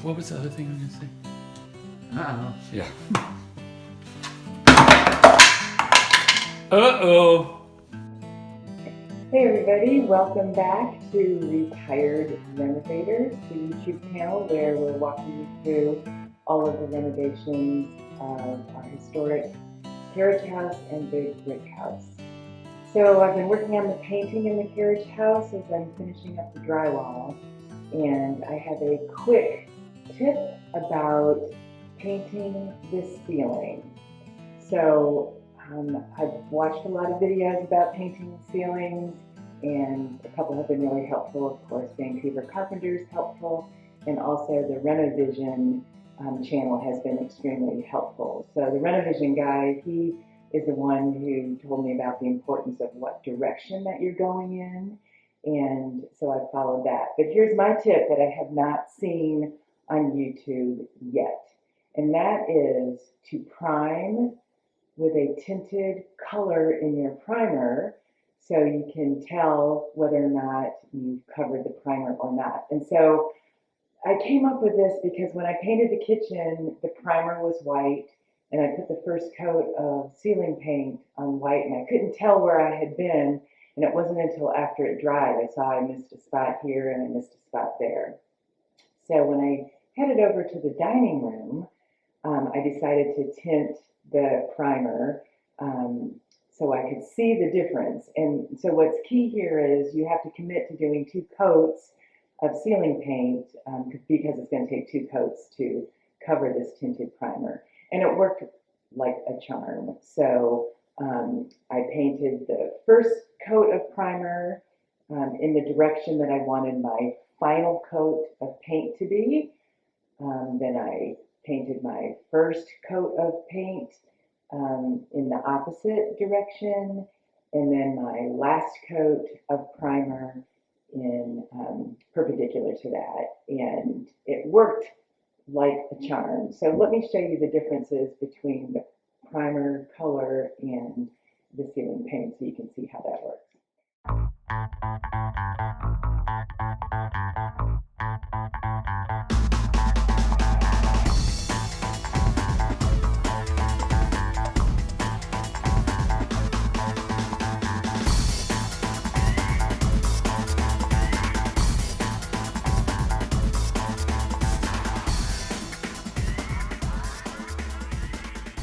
What was the other thing I'm gonna say? Yeah. Uh-oh. Hey everybody, welcome back to Retired Renovators, the YouTube channel where we're walking you through all of the renovations of our historic carriage house and big brick house. So I've been working on the painting in the carriage house as I'm finishing up the drywall, and I have a quick tip about painting this ceiling. So I've watched a lot of videos about painting ceilings, and a couple have been really helpful. Of course, Vancouver Carpenter is helpful, and also the RENOvision channel has been extremely helpful. So the RENOvision guy, he is the one who told me about the importance of what direction that you're going in, and so I followed that. But here's my tip that I have not seen on YouTube yet, and that is to prime with a tinted color in your primer so you can tell whether or not you've covered the primer or not. And so I came up with this because when I painted the kitchen, the primer was white, and I put the first coat of ceiling paint on white, and I couldn't tell where I had been, and it wasn't until after it dried I saw I missed a spot here and I missed a spot there. So when I headed over to the dining room, I decided to tint the primer so I could see the difference. And so what's key here is you have to commit to doing 2 coats of ceiling paint because it's going to take 2 coats to cover this tinted primer. And it worked like a charm. So I painted the first coat of primer in the direction that I wanted my final coat of paint to be. Then I painted my first coat of paint in the opposite direction, and then my last coat of primer in perpendicular to that, and it worked like a charm. So let me show you the differences between the primer color and the ceiling paint so you can see how that works.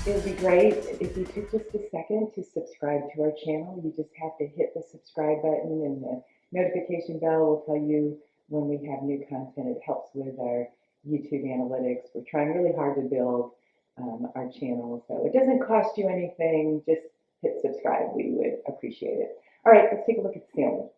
It would be great if you took just a second to subscribe to our channel. You just have to hit the subscribe button, and the notification bell will tell you when we have new content. It helps with our YouTube analytics. We're trying really hard to build our channel, so it doesn't cost you anything. Just hit subscribe. We would appreciate it. All right, let's take a look at the ceiling.